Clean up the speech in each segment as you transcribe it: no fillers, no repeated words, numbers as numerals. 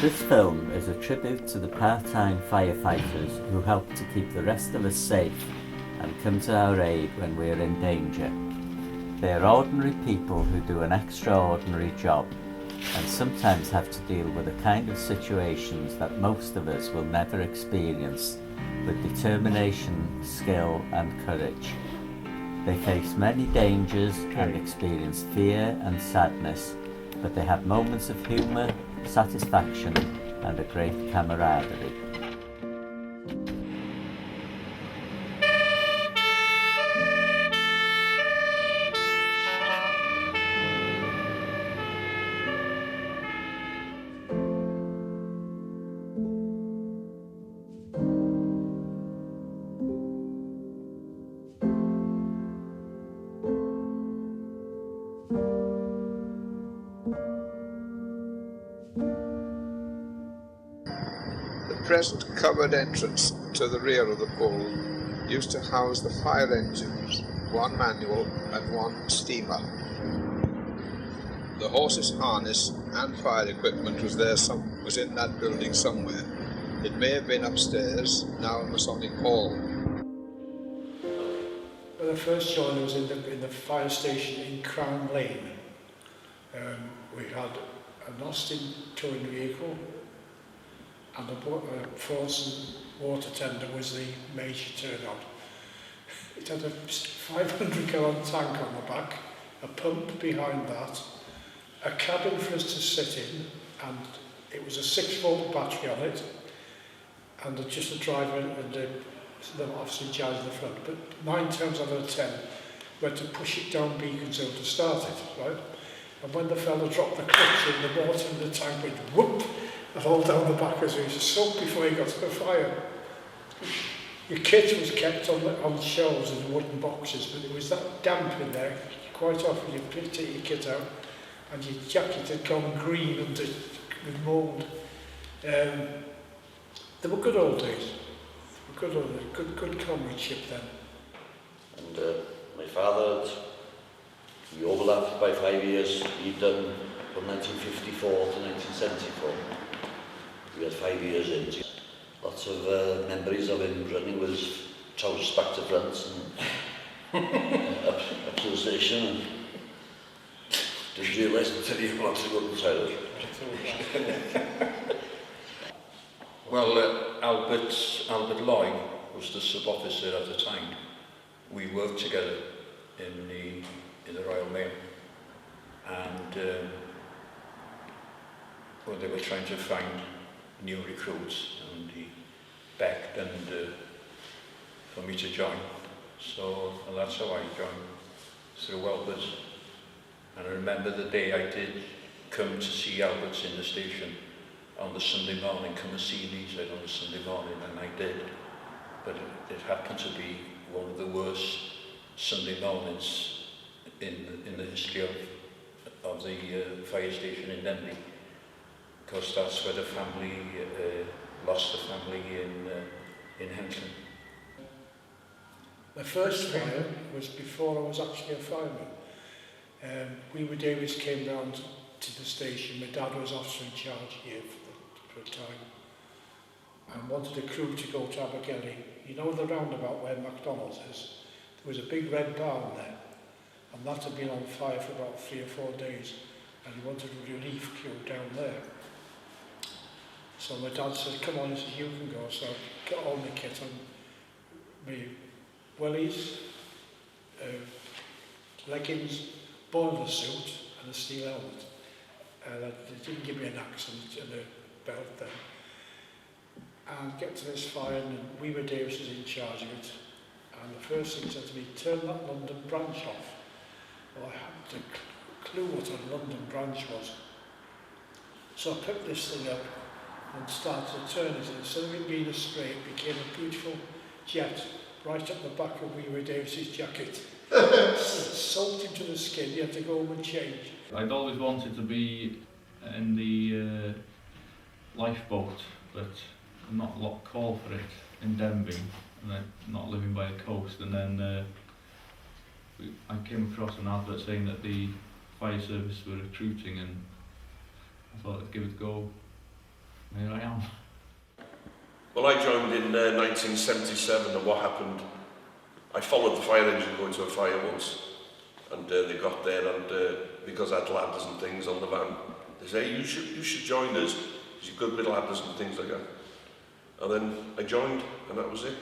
This film is a tribute to the part-time firefighters who help to keep the rest of us safe and come to our aid when we're in danger. They are ordinary people who do an extraordinary job and sometimes have to deal with the kind of situations that most of us will never experience with determination, skill and courage. They face many dangers and experience fear and sadness, but they have moments of humour, satisfaction and a great camaraderie. The present covered entrance to the rear of the pole used to house the fire engines, one manual and one steamer. The horse's harness and fire equipment was in that building somewhere. It may have been upstairs, now in Masonic Hall. When I first joined, I was in the fire station in Crown Lane. We had an Austin towing vehicle, and a Force and water tender was the major turnout. It had a 500 gallon tank on the back, a pump behind that, a cabin for us to sit in, and it was a 6-volt battery on it, and just a driver and the officer in charge of the front. But 9 times out of 10, we had to push it down Beacons Hill to start it, right? And when the fella dropped the clutch in, the water in the tank went whoop, and all down the back as he was soaked before he got to the fire. Your kit was kept on shelves in wooden boxes, but it was that damp in there. Quite often you'd take your kit out and your jacket had gone green with mould. They were good old days. Good comradeship then. And my father, we overlapped by 5 years. He'd done from 1954 to 1974. We had 5 years in. Lots of memories of him running with his trousers back to front and up to the station. And didn't realise until he went to go to the toilet. Well, Albert Lloyd was the sub-officer at the time. We worked together in the Royal Mail, and well, they were trying to find new recruits, and he begged for me to join. So that's how I joined, through Albert. And I remember the day I did come to see Albert in the station on the Sunday morning, come and see me, he said, on the Sunday morning, and I did. But it happened to be one of the worst Sunday mornings in the history of the fire station in Denbigh, because that's where the family lost the family in Henton. My first fire was before I was actually a fireman. Weaver Davies came round to the station. My dad was officer in charge here for a time, and wanted a crew to go to Abergele. You know the roundabout where McDonald's is? There was a big red barn there, and that had been on fire for about 3 or 4 days, and he wanted a relief crew down there. So my dad said, come on, he said, you can go. So I got all my kit on, my wellies, leggings, boiler suit and a steel helmet. And they didn't give me an axe and a belt then. And get to this fire, and Weaver Davis was in charge of it. And the first thing he said to me, turn that London branch off. Well, I hadn't a clue what a London branch was. So I picked this thing up and started to turn it, and instead of it being a straight, it became a beautiful jet right up the back of Weaver Davis's jacket. Soaked him to the skin, he had to go home and change. I'd always wanted to be in the lifeboat, but not a lot call for it in Denbigh, and not living by the coast. And then I came across an advert saying that the fire service were recruiting, and I thought I'd give it a go. here I am. Well, I joined in 1977, and what happened, I followed the fire engine going to a fire once, and they got there, and because I had ladders and things on the van, they say, you should join us, because you've got good ladders and things like that. And then I joined, and that was it.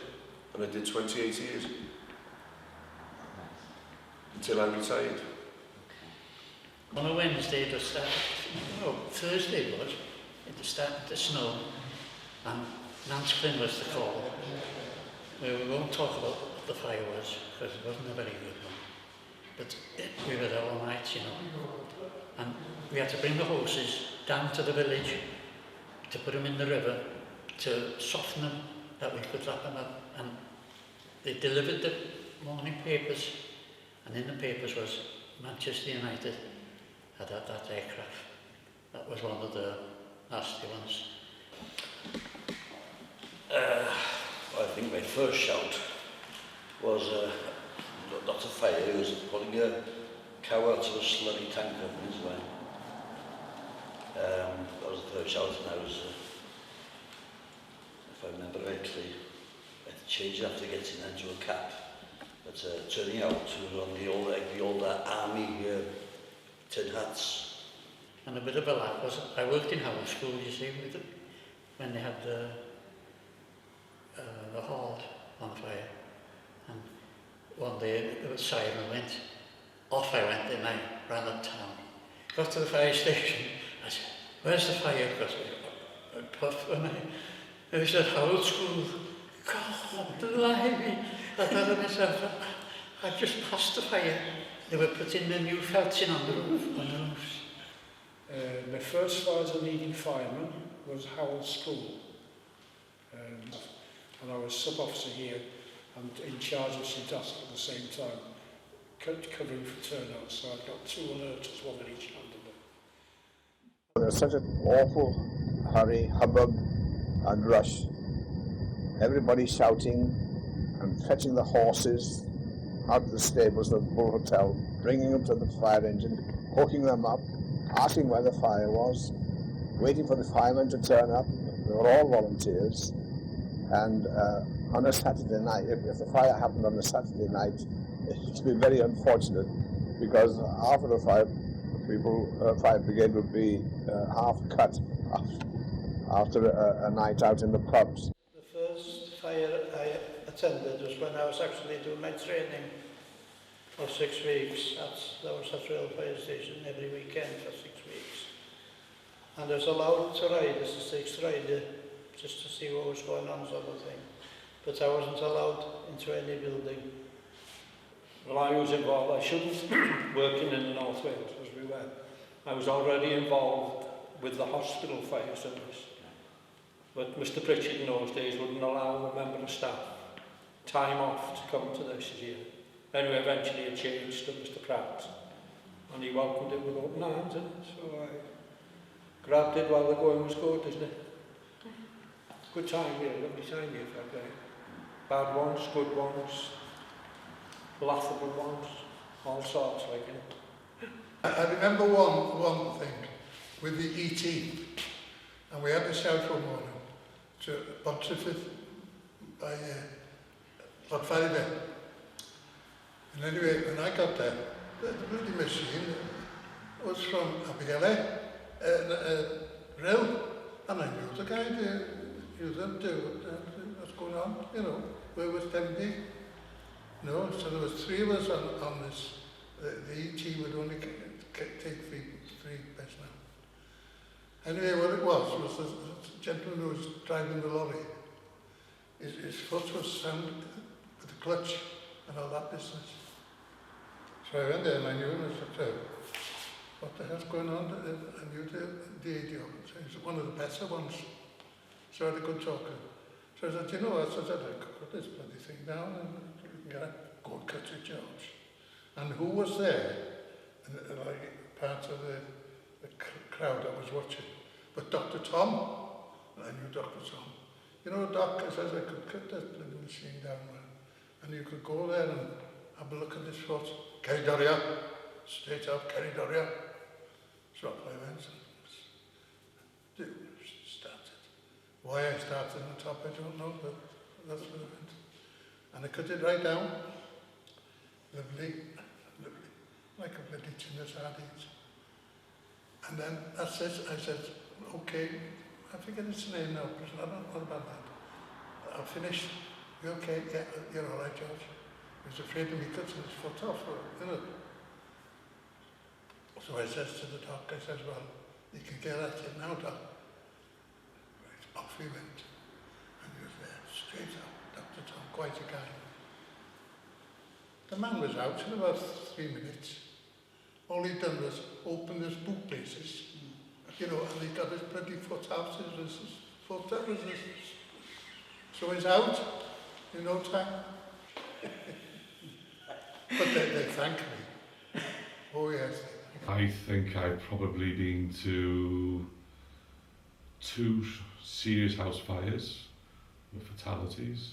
And I did 28 years. Until I retired. On a Wednesday it was Thursday it was, it started to snow, and Nance Flynn was the call. We won't talk about what the fire was, because it wasn't a very good one. But we were there all night, you know. And we had to bring the horses down to the village to put them in the river to soften them, that we could wrap them up. And they delivered the morning papers, and in the papers was Manchester United had that aircraft. That was one of the nasty ones. I think my first shout was not a fire, it was putting a cow out of a slurry tanker in his way. That was the first shout, and I was, if I remember rightly, I had to change it after getting into a cap. But turning out we were on the old army tin hats. And a bit of a laugh was, I worked in Howell School, you see, when they had the hall on fire. And one day the siren went, off I went, and I ran up town. Got to the fire station, I said, where's the fire? Because I puffed when I was at Howell School. God, blimey. I thought to myself, I just passed the fire. They were putting the new felting on the roof, on the roofs. My first fire as a leading fireman was Howell School. And I was sub-officer here and in charge of St Ask at the same time, covering for turnout, so I've got 2 alerters, one in each hand of them. There was such an awful hurry, hubbub and rush. Everybody shouting and fetching the horses out of the stables of the Bull Hotel, bringing them to the fire engine, hooking them up, asking where the fire was, waiting for the firemen to turn up. They were all volunteers. And on a Saturday night, if the fire happened on a Saturday night, it would be very unfortunate, because half of the fire brigade would be half cut after a night out in the pubs. The first fire I attended was when I was actually doing my training for 6 weeks. That was at Rail Fire Station every weekend for 6 weeks. And I was allowed to ride as a 6th rider, just to see what was going on, sort of thing. But I wasn't allowed into any building. Well, I was involved, I shouldn't working in the North Wales as we were. I was already involved with the hospital fire service. But Mr Pritchard in those days wouldn't allow a member of staff time off to come to this year. Anyway, eventually it changed to Mr Pratt, and he welcomed it with open arms, and so I grabbed it while the going was good, isn't it? Good time here, lovely time here for a day. Bad ones, good ones, laughable ones, all sorts like it. I remember one thing with the ET, and we had to shout one morning to Bontriffitt by Lord Faraday. And anyway, when I got there, the bloody machine was from Abigail, Rill, and I knew the guy there. You don't do what's going on, you know, where was Denbigh? No, so there was 3 of us on this. The ET would only take 3 beds now. Anyway, what it was the gentleman who was driving the lorry. His foot was found with the clutch and all that business. So I went there and I knew him, I said, what the hell's going on? I knew the idiot. So he's one of the better ones. So I had a good talker. So I said, you know, I said, I cut this bloody thing down and we can get it. Go and cut it, George. And who was there? And, like part of the crowd that was watching. But Dr. Tom, and I knew Dr. Tom. You know, Doc says I could cut that bloody machine down, man. And you could go there and have a look at this foot. Kerry Doria, straight up, Kerry Doria. So up I went and started. Why I started on the top, I don't know, but that's what I went. And I cut it right down. Lovely, lovely, like a bloody tin of sardines. And then that's it. I said, okay, I forget its name now, but I don't know about that. I'll finish. You okay? Yeah, you're all right, George. He was afraid of me cutting his foot off, you know. So I says to the doc, I says, well, you can get at it now, doc. Right, off he went. And he was there, straight out, Dr. Tom, quite a guy. The man was out in about 3 minutes. All he'd done was open his bootlaces, you know, and he got his bloody foot out, his foot out, so he's out in no time. But they thank me. Oh yes. I think I've probably been to 2 serious house fires with fatalities,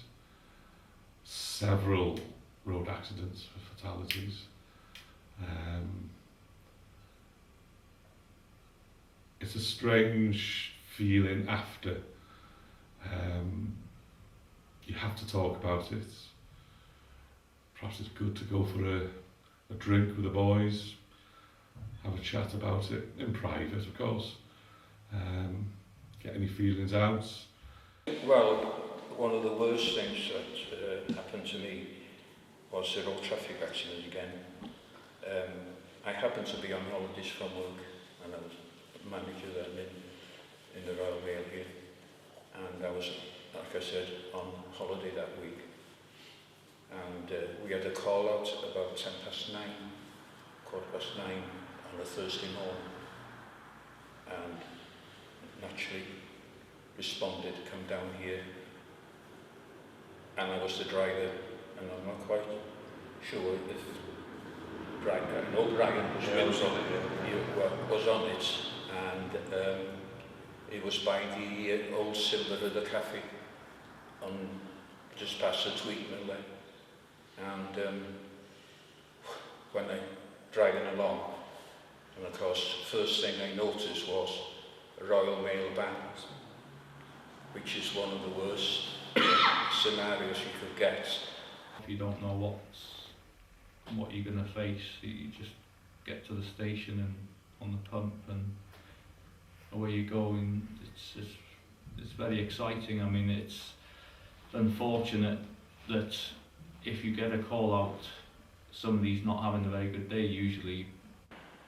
several road accidents with fatalities. It's a strange feeling after. You have to talk about it. Perhaps it's good to go for a drink with the boys, have a chat about it, in private of course, get any feelings out. Well, one of the worst things that happened to me was a road traffic accident again. I happened to be on holidays from work, and I was manager then in the Royal Mail here, and I was, like I said, on holiday that week, and we had a call out about 9:10, 9:15 on a Thursday morning, and naturally responded, come down here, and I was the driver, and I'm not quite sure if Brian was on it, and it was by the old Silver of the cafe on just past the Tweed Mill there, and when I driving along, and of course first thing I noticed was a Royal Mail band, which is one of the worst scenarios you could get. If you don't know what you're going to face, you just get to the station and on the pump and away you go, and it's very exciting. I mean, it's unfortunate that if you get a call out, somebody's not having a very good day usually.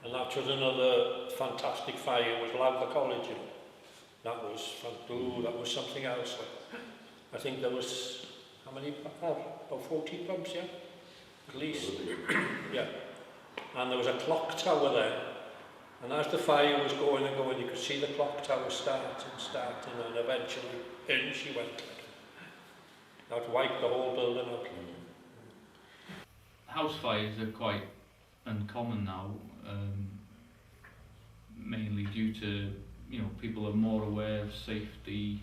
And that was another fantastic fire. It was Lowther College. That was something else. I think there was, how many? About 40 pumps, yeah? At least. Yeah. And there was a clock tower there. And as the fire was going and going, you could see the clock tower starting, and eventually in she went. That wiped the whole building out. House fires are quite uncommon now, mainly due to, people are more aware of safety,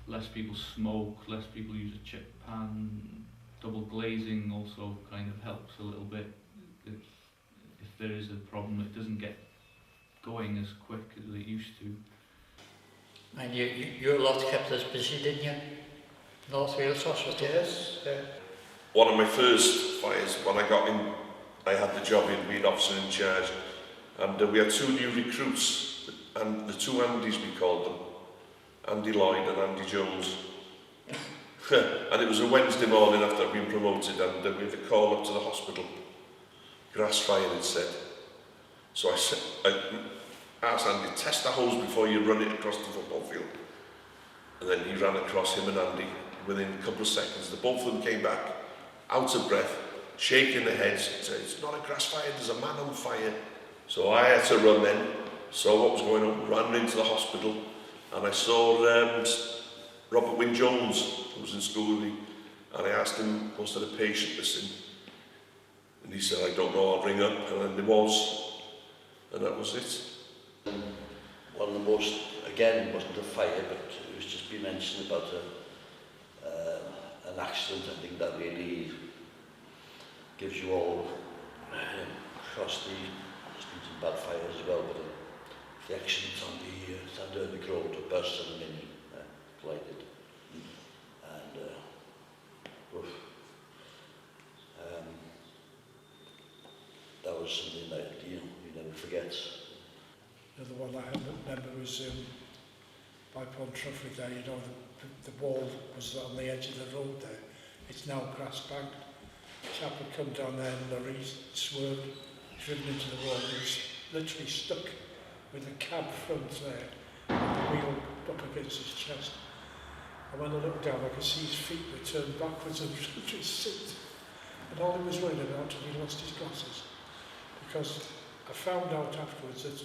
less people smoke, less people use a chip pan, double glazing also kind of helps a little bit. If there is a problem, it doesn't get going as quick as it used to. And you a lot kept us busy, didn't you? North Wales Hospital? Yes, yeah. One of my first fires, when I got in, I had the job in being officer in charge, and we had 2 new recruits, and the 2 Andys we called them, Andy Lloyd and Andy Jones. And it was a Wednesday morning after I'd been promoted, and we had a call up to the hospital. Grass fire, it said. So I asked Andy, test the hose before you run it across the football field. And then he ran across, him and Andy. Within a couple of seconds, the both of them came back, out of breath, shaking their heads, and said, it's not a grass fire, there's a man on fire. So I had to run then, saw what was going on, ran into the hospital, and I saw Robert Wynne-Jones, who was in school with me, and I asked him, was there a patient missing? And he said, I don't know, I'll ring up, and then there was, and that was it. One of the most, again, it wasn't a fire, but it was just been mentioned about an accident. I think that really gives you all across the, there's been some bad fires as well, but the accident on the Sandernick Road, a bus and a mini, collided. And oof. That was something that you never forget. The other one I remember was by Pontraford there, you know, the wall was on the edge of the road there. It's now grass banked. Chap had come down there and the lorry swerved, driven into the wall. He was literally stuck with a cab front there, and the wheel up against his chest. And when I looked down, I could see his feet were turned backwards and his seat. And all he was worried about was he lost his glasses. Because I found out afterwards that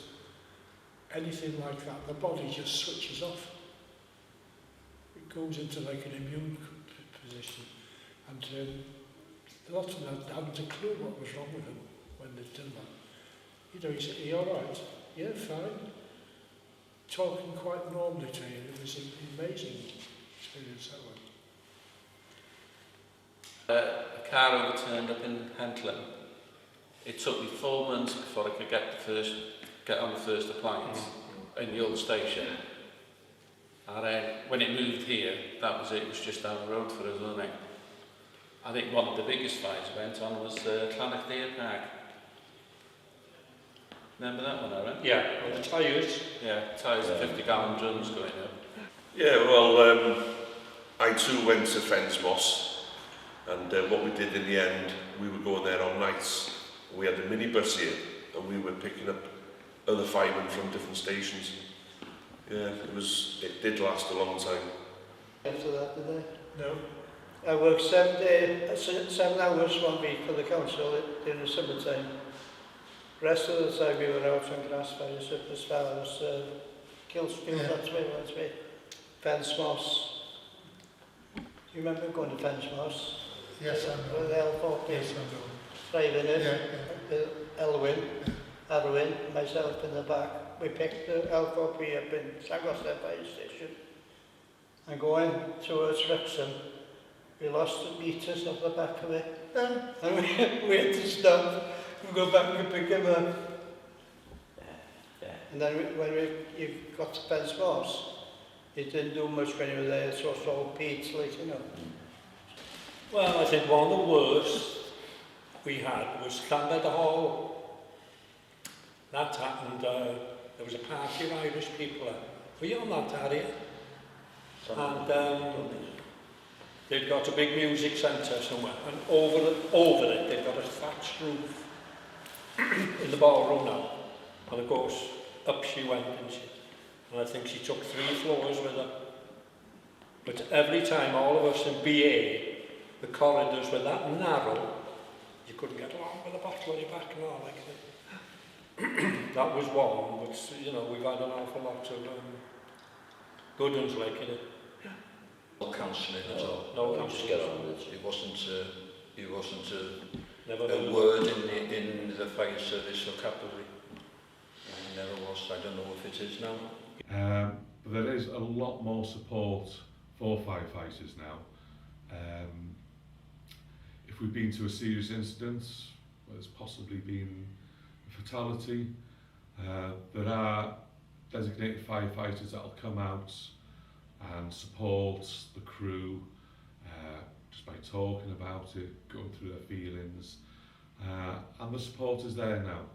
anything like that, the body just switches off. It goes into like an immune position. And a lot of them hadn't a clue what was wrong with him when they'd done that. You know, he said, "Are you all right?" "Yeah, fine." Talking quite normally to you. It was an amazing experience, that one. A car overturned up in Pentland. It took me 4 months before I could get on the first appliance in the old station. And when it moved here, that was it. It was just down the road for us, wasn't it? I think one of the biggest fires I went on was Llanachdea Park. Remember that one, Aaron? Yeah, well, the tyres. Yeah, tyres, 50-gallon drums going up. Yeah, well, I too went to Fensmoss, and what we did in the end, we were going there on nights. We had a minibus here, and we were picking up other firemen from different stations. Yeah, it did last a long time. After that, did I? No. I worked 7 hours 1 week for the council during the summertime. The rest of the time we were out on grass fires up as far as Killsfield, that's me. Fensmoss. You remember going to Fensmoss? Yes, I know. With L40. Yes, I know. Driving it, Yeah, Elwyn, Arwyn, myself in the back. We picked the L4P up in Llangollen Fire Station and going towards Wrexham. We lost the meters off the back of it. And we had to stop and go back and pick him up. And then when you got to Fensmoss, it didn't do much when you were there, so it's all peats, like, you know. Well, I think one of the worst we had was Llanbed Hall. That happened, there was a party of Irish people there. Were you on that, Harriet? And they'd got a big music centre somewhere, and over it they've got a thatched roof in the ballroom now. And of course, up she went, didn't she? And I think she took 3 floors with her. But every time all of us in BA, the corridors were that narrow, you couldn't get along with a bottle on your back and all like that. That was one, but you know, we've had an awful lot of good ones like it. No counselling at all. No Just get counselling. on with it. It wasn't Never a heard of word in the fire service vocabulary. It never was. I don't know if it is now. But there is a lot more support for firefighters now. If we've been to a serious incident where there's possibly been a fatality, there are designated firefighters that will come out and support the crew just by talking about it, going through their feelings, and the support is there now,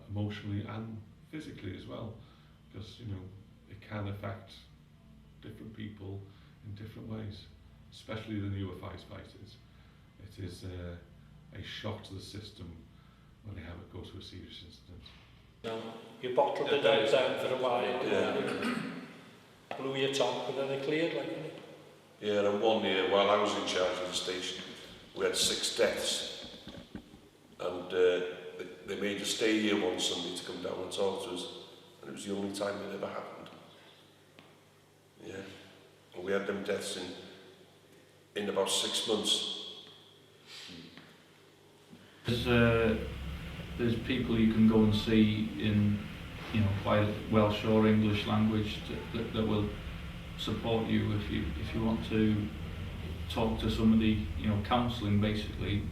emotionally and physically as well, because you know it can affect different people in different ways, especially the newer firefighters. It is a shock to the system when they have it go to a serious incident. No, you bottled it down for a while, blew your top, and then it cleared like it. Yeah, and 1 year, while I was in charge of the station, we had 6 deaths. And they made us stay here one Sunday to come down and talk to us. And it was the only time it ever happened. Yeah. And we had them deaths in about 6 months. There's people you can go and see in, you know, quite Welsh or English language that will support you if you want to talk to somebody, you know, counselling basically.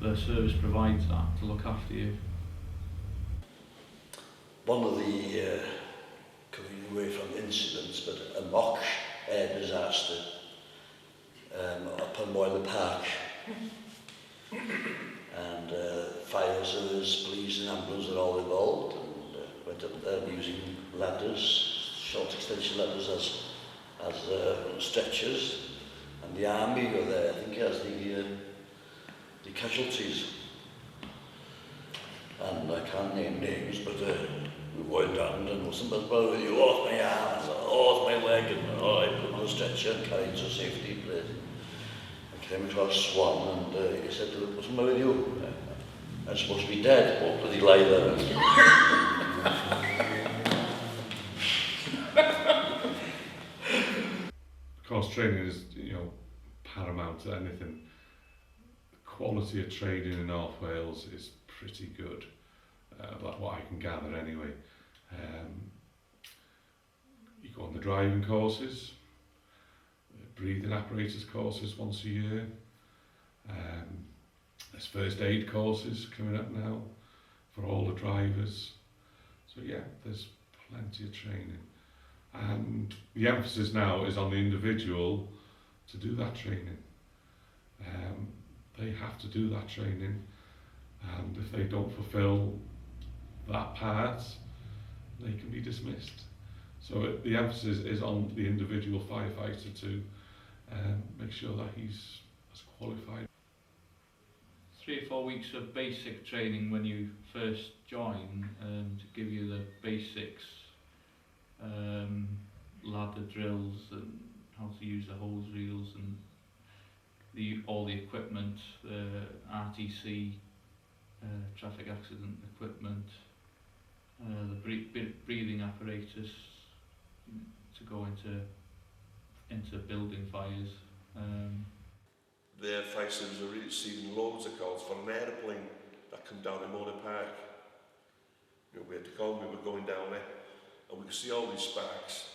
The service provides that to look after you. One of the community away from incidents, but a mock air disaster up on Moyle Park. And fire service, police and ambulance are all involved, and went up there using ladders, short extension ladders as stretchers, and the army were there, I think, as the casualties. And I can't name names, but we went down and somebody said, well, you lost my arm, and lost my leg, and I put him on a stretcher and carried to a safety place. I came across one, and he said, what's the matter with you? I'm supposed to be dead. What bloody lie there? Of course, training is, paramount to anything. The quality of training in North Wales is pretty good. That's what I can gather anyway. You go on the driving courses, breathing apparatus courses once a year. There's first aid courses coming up now for all the drivers. So yeah, there's plenty of training. And the emphasis now is on the individual to do that training. They have to do that training, and if they don't fulfil that part, they can be dismissed. So the emphasis is on the individual firefighter to make sure that he's as qualified. 3 or 4 weeks of basic training when you first join, to give you the basics, ladder drills and how to use the hose reels and all the equipment, RTC, traffic accident equipment, the breathing apparatus to go into building fires. The fire service are receiving loads of calls for an aeroplane that come down in Moore Park. We had to call, we were going down there, and we could see all these sparks.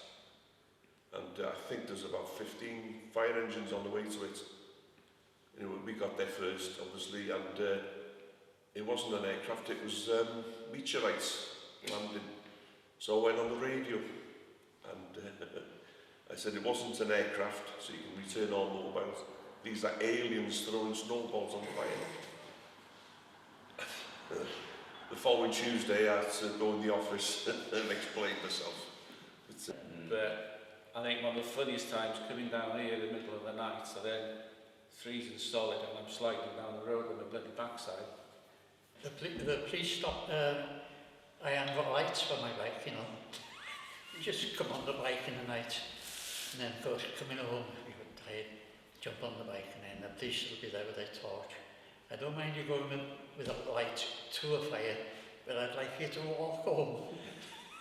And I think there's about 15 fire engines on the way to it. We got there first, obviously, and it wasn't an aircraft, it was meteorites landing. So I went on the radio, and I said it wasn't an aircraft, so you can return all mobiles. These are aliens throwing snowballs on fire. The following Tuesday I had to go in the office and explain myself. But I think one of the funniest times coming down here in the middle of the night, so then freezing solid and I'm sliding down the road on the bloody backside. The police stopped, I haven't got lights for my bike, You just come on the bike in the night, and then of course coming home, you were tired, jump on the bike, and then the police will be there with their torch. I don't mind you going without light to a fire, but I'd like you to walk home.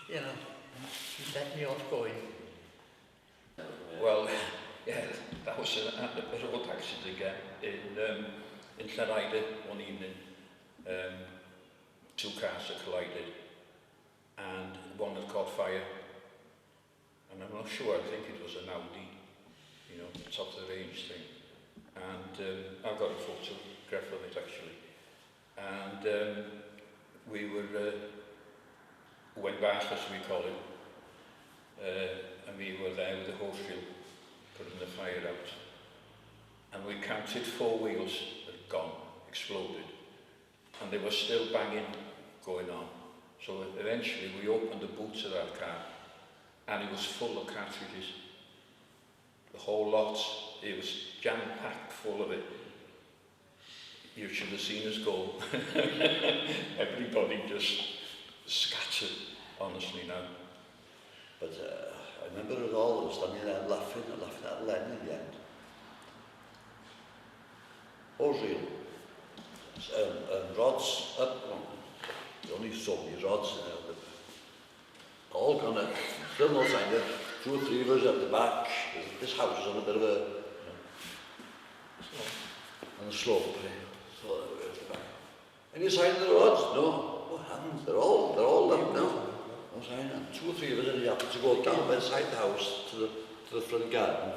You let me off going. Well, yeah, that was a road accident again in Llanrhaeadr one evening. 2 cars had collided, and one had caught fire. And I'm not sure, I think it was an Audi, top of the range thing. And I've got a photograph of it actually. And we went back, as we call it, and we were there with the hose reel, putting the fire out. And we counted 4 wheels had gone, exploded, and they were still banging going on. So eventually we opened the boot of that car, and it was full of cartridges. The whole lot, it was jam-packed full of it. You should have seen us go. Everybody just scattered, honestly now. But I remember it all, I was standing there laughing at Len in the end. Hose reel. Rods up, you only saw these rods, all gone up, still no sign of 2 or 3 of us at the back. This house is on a bit of a, on a slope, so we're at the back. Any sign of the rods? No, what happened? They're all up now. No sign, and 2 or 3 of us only happened to go down beside the house to the front garden.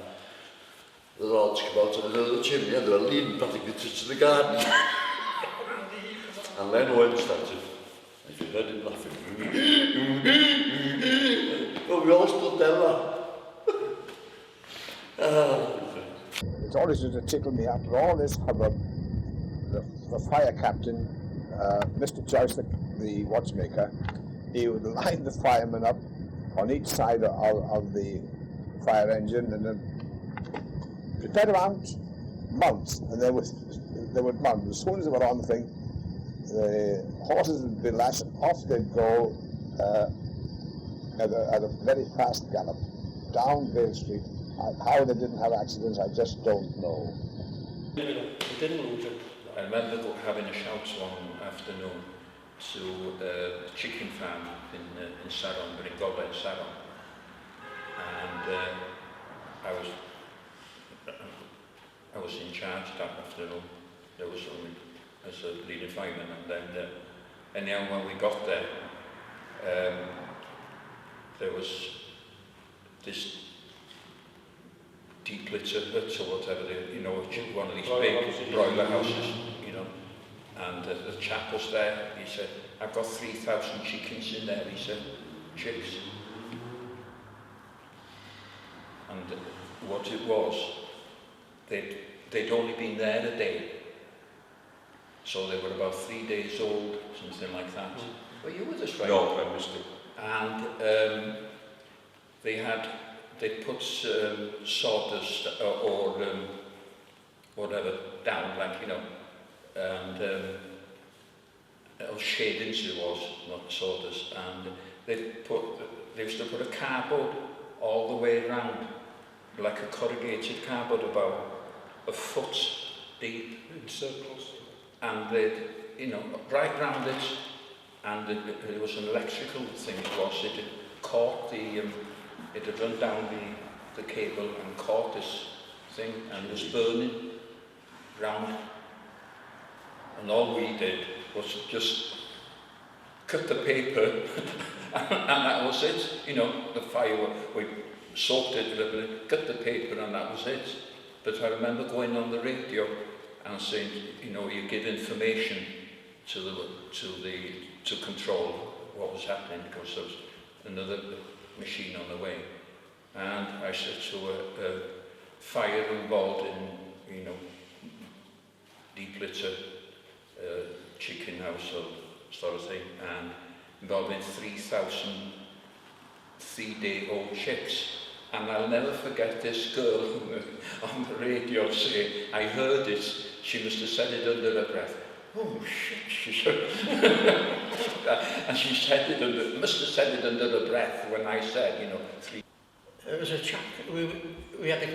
The rods come out of the little chimney and they were leaning practically to the garden. And then Owen started, if you heard him laughing, But we all stood there, It always used to tickle me after all this hubbub. The fire captain, Mr. Joyce, the watchmaker, he would line the firemen up on each side of the fire engine and then prepare to mount, and they would mount. As soon as they were on the thing, the horses would be lashed, off they'd go at a very fast gallop down Vale Street. How they didn't have accidents, I just don't know. We didn't lose it. I remember having a shout one afternoon to the chicken farm in Saron, but in Gola in Saron. And I was in charge that afternoon. There was only as a leading fireman, and then anyhow when we got there, there was this deep litter huts or whatever, one of these big broiler houses, and the chap was there. He said, "I've got 3,000 chickens in there," he said, "chicks." And what it was, they'd only been there a day, so they were about 3 days old, something like that. Were you with us, right? No, I missed it. And they put sawdust or whatever down, and or shavings it was, not sawdust, and they used to put a cardboard all the way around, like a corrugated cardboard about a foot deep in circles, and they'd, right round it, and it was an electrical thing. It had caught it had run down the cable and caught this thing, and it was burning round. And all we did was just cut the paper, and that was it. The fire, we soaked it a little bit, cut the paper, and that was it. But I remember going on the radio and saying, you give information to control what was happening, because there was another machine on the way. And I said to a fire involved in, deep litter, chicken house or sort of thing, and involving 3,000 3-day-old chicks. And I'll never forget this girl on the radio saying, I heard it, she must have said it under her breath. Oh shit, she said. And she said it must have said it under her breath when I said, 3. There was a chap, we had the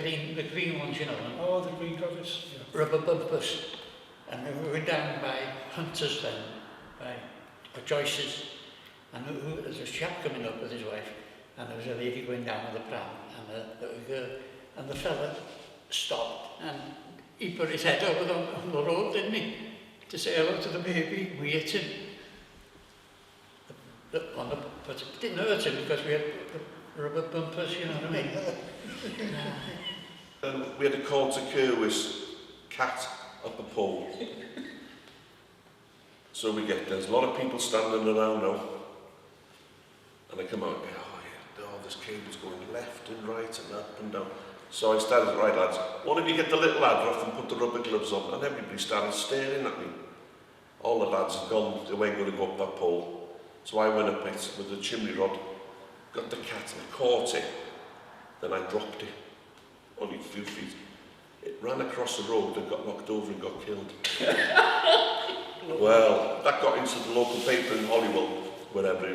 green ones, Oh, the green covers. Yeah. rubber bumpers. And we were down by Hunters then, by Joyce's. And there was a chap coming up with his wife, and there was a lady going down with a pram, and the fella stopped, and he put his head over on the road, didn't he, to say hello to the baby, waiting. But it didn't hurt him because we had the rubber bumpers, you know what I mean? We had a call to Kerwis cat up a pole. So there's a lot of people standing around now, and they come out and go, this cable's going left and right and up and down. So I started, right lads, why don't you get the little lad off and put the rubber gloves on? And everybody started staring at me. All the lads had gone, they weren't going to go up that pole. So I went up it with the chimney rod, got the cat and caught it, then I dropped it, only a few feet. It ran across the road and got knocked over and got killed. Well, that got into the local paper in Holywell, whatever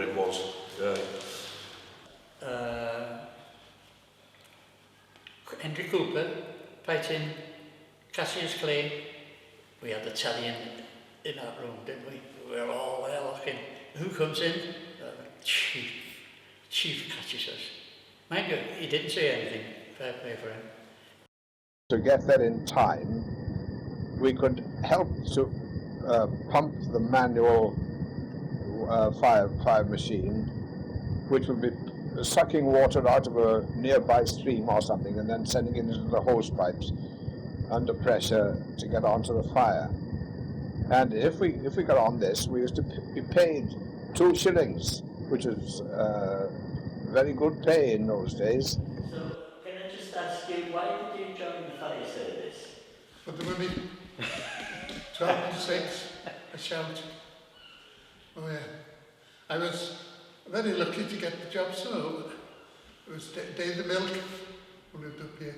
it was. Yeah. Henry Cooper, fighting Cassius Clay. We had the telly in that room, didn't we? We were all there looking. Who comes in? Chief catches us. Mind you, he didn't say anything. Fair play for him. To get there in time, we could help to pump the manual fire machine, which would be sucking water out of a nearby stream or something and then sending it into the hose pipes under pressure to get onto the fire. And if we got on this, we used to be paid 2 shillings, which is very good pay in those days. So, can I just ask you, why did you join the fire service? For the women, 12 to 6, a shout. Oh yeah. I was very lucky to get the job, so it was Dave the Milk who lived up here.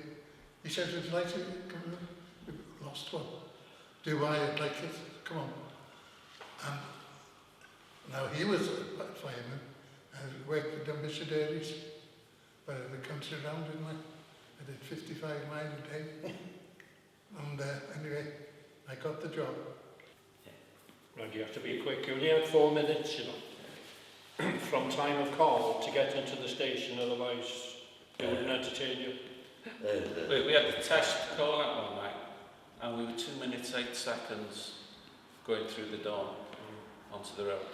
He said, would you like to come in? We lost one. Do I? I'd like it. Come on. And now he was a fireman. I worked for Denbigh Dairies, the country round, didn't I? I did 55 miles a day. And anyway, I got the job. Right, you have to be quick. You only had 4 minutes, you know, from time of call to get into the station, otherwise they wouldn't entertain you. We had a test call out one night, and we were 2 minutes 8 seconds going through the door onto the road.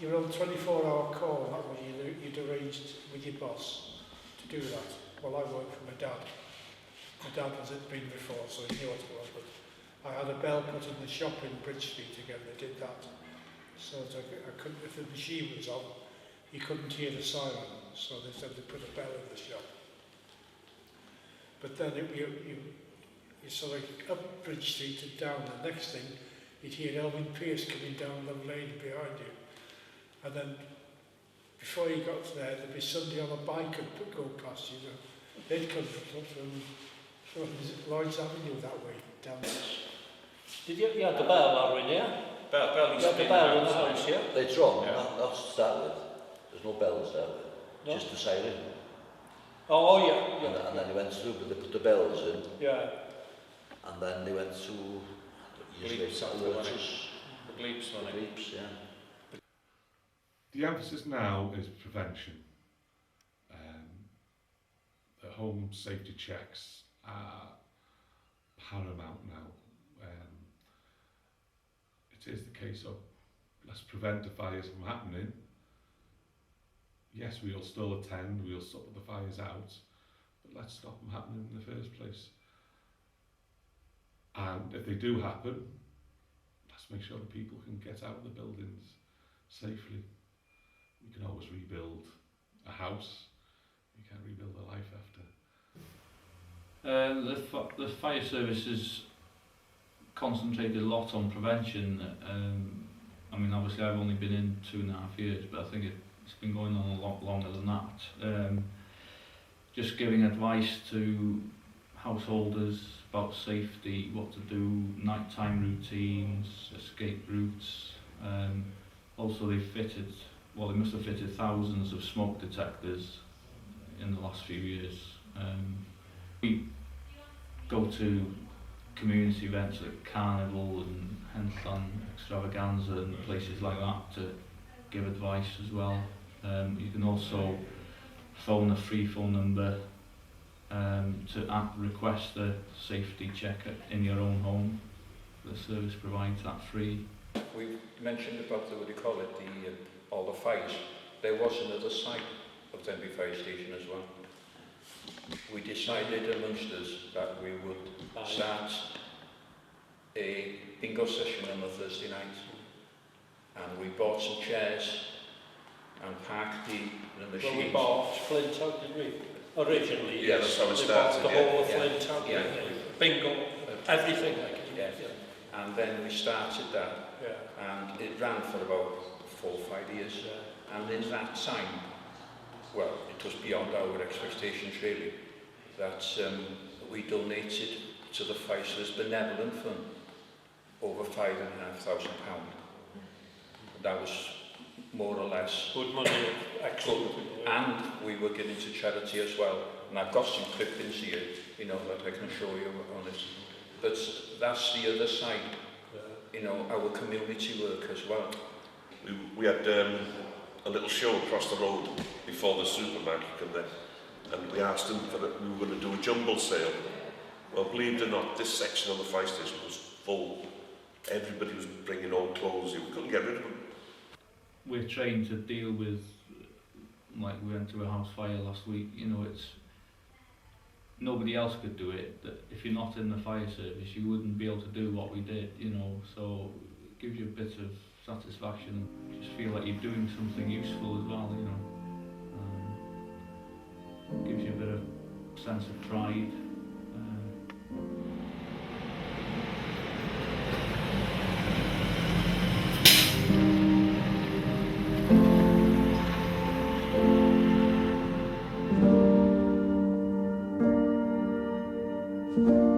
You were on a 24-hour call, that was you'd arranged with your boss to do that. Well, I worked for my dad. My dad was at been before, so he knew what it was, but I had a bell put in the shop in Bridge Street again, they did that. So that I couldn't, if the machine was on, you couldn't hear the siren, so they said they put a bell in the shop. But then you sort of up Bridge Street and down, the next thing, you'd hear Elvin Pierce coming down the lane behind you. And then, before you got there, there'd be somebody on a bike and go past you. They'd come from Lloyd's Avenue that way, down there. Did you had the bell, Aaron, yeah? Bell You had the bell in the house, yeah? It's wrong, not to start with. There's no bell to start with, No? just the siren. Oh, yeah. And then they went through, but they put the bells in, Yeah. and then they went through Bleeps after the bleeps, the bleeps, yeah. The emphasis now is prevention. The home safety checks are paramount now. It is the case of let's prevent the fires from happening. Yes, we'll still attend, we'll sort the fires out, but let's stop them happening in the first place. And if they do happen, let's make sure the people can get out of the buildings safely. You can always rebuild a house, you can't rebuild a life after. The fire service has concentrated a lot on prevention. I mean, obviously I've only been in 2.5 years, but I think it's been going on a lot longer than that. Just giving advice to householders about safety, what to do, nighttime routines, escape routes. Also they must have fitted thousands of smoke detectors in the last few years. We go to community events like Carnival and Henllan Extravaganza and places like that to give advice as well. You can also phone a free phone number to request a safety check in your own home. The service provides that free. We mentioned about what do you call it, all the fires. There was another site of Denbigh Fire Station as well. We decided amongst us that we would start a bingo session on a Thursday night, and we bought some chairs and parked the machines. Well, we bought Flint out, didn't we? Originally, Yeah, that's how it we started, bought the whole of Flint out, Yeah. bingo, everything like it. Yeah. And then we started that, and it ran for about 4 or 5 years. And in that time, well, it was beyond our expectations really, that we donated to the Fire Service Benevolent Fund over £5,500. That was more or less Good money, excellent. and we were giving to charity as well. And I've got some clippings here, you know, that I can show you on it. But that's the other side, you know, our community work as well. We had a little show across the road before the supermarket come there, and we asked them we were going to do a jumble sale. Well, believe it or not, this section of the fire station was full. Everybody was bringing old clothes. We couldn't get rid of them. We're trained to deal with, like we went to a house fire last week, you know, it's nobody else could do it. That if you're not in the fire service, you wouldn't be able to do what we did, you know, so it gives you a bit of satisfaction, just feel like you're doing something useful as well, you know. sense of pride. Uh,